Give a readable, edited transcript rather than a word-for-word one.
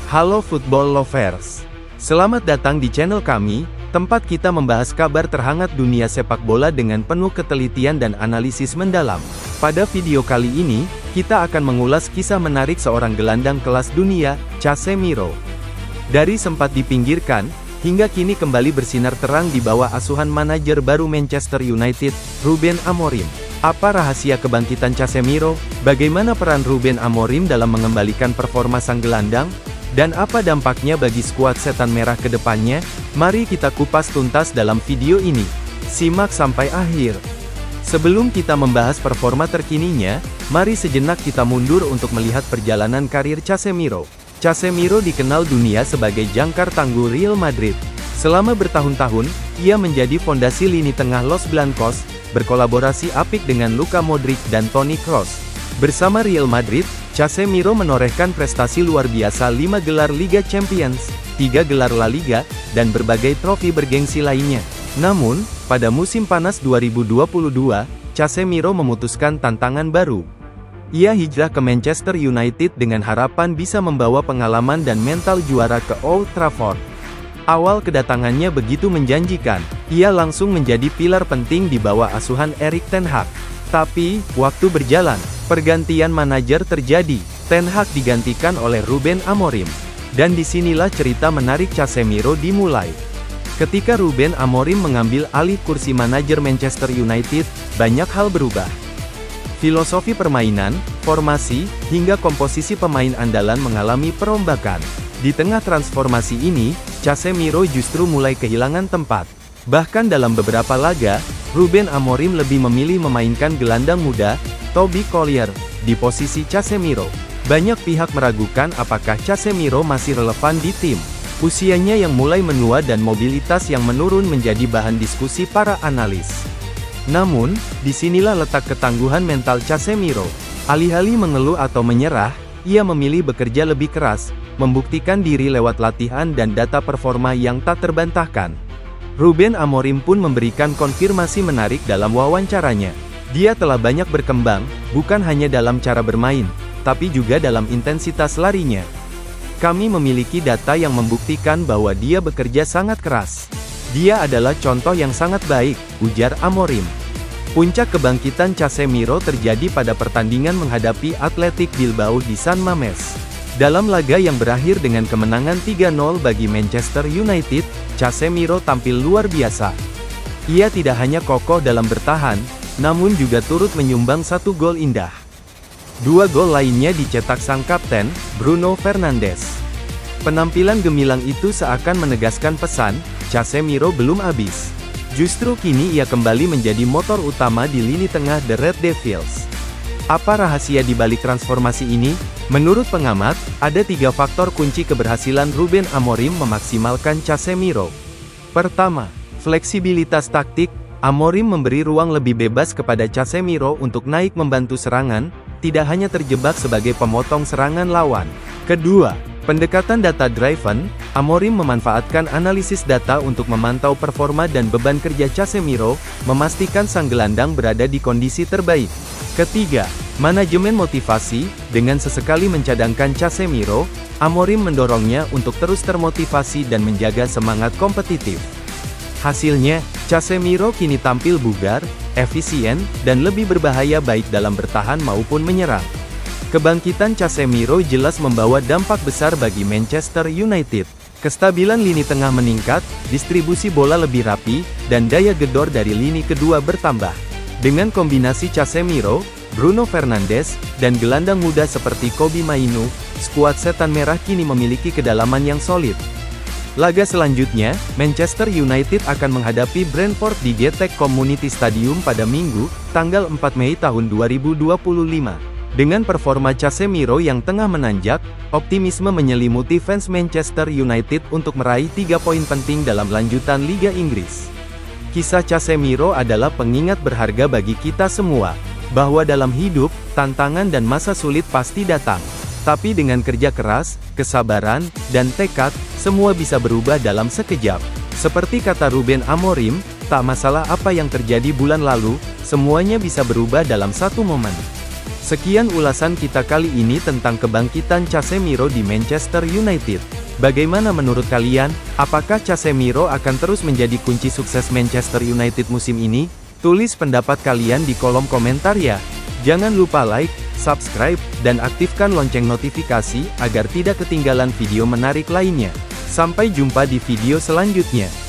Halo football lovers. Selamat datang di channel kami, tempat kita membahas kabar terhangat dunia sepak bola dengan penuh ketelitian dan analisis mendalam. Pada video kali ini, kita akan mengulas kisah menarik seorang gelandang kelas dunia, Casemiro. Dari sempat dipinggirkan, hingga kini kembali bersinar terang di bawah asuhan manajer baru Manchester United, Ruben Amorim. Apa rahasia kebangkitan Casemiro? Bagaimana peran Ruben Amorim dalam mengembalikan performa sang gelandang? Dan apa dampaknya bagi skuad Setan Merah ke depannya? Mari kita kupas tuntas dalam video ini. Simak sampai akhir. Sebelum kita membahas performa terkininya, mari sejenak kita mundur untuk melihat perjalanan karir Casemiro. Casemiro dikenal dunia sebagai jangkar tangguh Real Madrid. Selama bertahun-tahun, ia menjadi fondasi lini tengah Los Blancos, berkolaborasi apik dengan Luka Modric dan Toni Kroos. Bersama Real Madrid, Casemiro menorehkan prestasi luar biasa 5 gelar Liga Champions, 3 gelar La Liga, dan berbagai trofi bergengsi lainnya. Namun, pada musim panas 2022, Casemiro memutuskan tantangan baru. Ia hijrah ke Manchester United dengan harapan bisa membawa pengalaman dan mental juara ke Old Trafford. Awal kedatangannya begitu menjanjikan, ia langsung menjadi pilar penting di bawah asuhan Erik ten Hag. Tapi, waktu berjalan, pergantian manajer terjadi. Ten Hag digantikan oleh Ruben Amorim. Dan disinilah cerita menarik Casemiro dimulai. Ketika Ruben Amorim mengambil alih kursi manajer Manchester United, banyak hal berubah. Filosofi permainan, formasi, hingga komposisi pemain andalan mengalami perombakan. Di tengah transformasi ini, Casemiro justru mulai kehilangan tempat. Bahkan dalam beberapa laga, Ruben Amorim lebih memilih memainkan gelandang muda, Toby Collier, di posisi Casemiro. Banyak pihak meragukan apakah Casemiro masih relevan di tim. Usianya yang mulai menua dan mobilitas yang menurun menjadi bahan diskusi para analis. Namun, disinilah letak ketangguhan mental Casemiro. Alih-alih mengeluh atau menyerah, ia memilih bekerja lebih keras, membuktikan diri lewat latihan dan data performa yang tak terbantahkan. Ruben Amorim pun memberikan konfirmasi menarik dalam wawancaranya. Dia telah banyak berkembang, bukan hanya dalam cara bermain, tapi juga dalam intensitas larinya. Kami memiliki data yang membuktikan bahwa dia bekerja sangat keras. Dia adalah contoh yang sangat baik, ujar Amorim. Puncak kebangkitan Casemiro terjadi pada pertandingan menghadapi Athletic Bilbao di San Mamés. Dalam laga yang berakhir dengan kemenangan 3-0 bagi Manchester United, Casemiro tampil luar biasa. Ia tidak hanya kokoh dalam bertahan, namun juga turut menyumbang 1 gol indah. 2 gol lainnya dicetak sang kapten, Bruno Fernandes. Penampilan gemilang itu seakan menegaskan pesan, Casemiro belum habis. Justru kini ia kembali menjadi motor utama di lini tengah The Red Devils. Apa rahasia di balik transformasi ini? Menurut pengamat, ada 3 faktor kunci keberhasilan Ruben Amorim memaksimalkan Casemiro. Pertama, fleksibilitas taktik. Amorim memberi ruang lebih bebas kepada Casemiro untuk naik membantu serangan, tidak hanya terjebak sebagai pemotong serangan lawan. Kedua, pendekatan data-driven. Amorim memanfaatkan analisis data untuk memantau performa dan beban kerja Casemiro, memastikan sang gelandang berada di kondisi terbaik. Ketiga, manajemen motivasi. Dengan sesekali mencadangkan Casemiro, Amorim mendorongnya untuk terus termotivasi dan menjaga semangat kompetitif. Hasilnya, Casemiro kini tampil bugar, efisien, dan lebih berbahaya baik dalam bertahan maupun menyerang. Kebangkitan Casemiro jelas membawa dampak besar bagi Manchester United. Kestabilan lini tengah meningkat, distribusi bola lebih rapi, dan daya gedor dari lini kedua bertambah. Dengan kombinasi Casemiro, Bruno Fernandes, dan gelandang muda seperti Kobbie Mainoo, skuad Setan Merah kini memiliki kedalaman yang solid. Laga selanjutnya, Manchester United akan menghadapi Brentford di GTEC Community Stadium pada Minggu, tanggal 4 Mei tahun 2025. Dengan performa Casemiro yang tengah menanjak, optimisme menyelimuti fans Manchester United untuk meraih 3 poin penting dalam lanjutan Liga Inggris. Kisah Casemiro adalah pengingat berharga bagi kita semua, bahwa dalam hidup, tantangan dan masa sulit pasti datang. Tapi dengan kerja keras, kesabaran, dan tekad, semua bisa berubah dalam sekejap. Seperti kata Ruben Amorim, tak masalah apa yang terjadi bulan lalu, semuanya bisa berubah dalam satu momen. Sekian ulasan kita kali ini tentang kebangkitan Casemiro di Manchester United. Bagaimana menurut kalian? Apakah Casemiro akan terus menjadi kunci sukses Manchester United musim ini? Tulis pendapat kalian di kolom komentar ya. Jangan lupa like, subscribe, dan aktifkan lonceng notifikasi agar tidak ketinggalan video menarik lainnya. Sampai jumpa di video selanjutnya.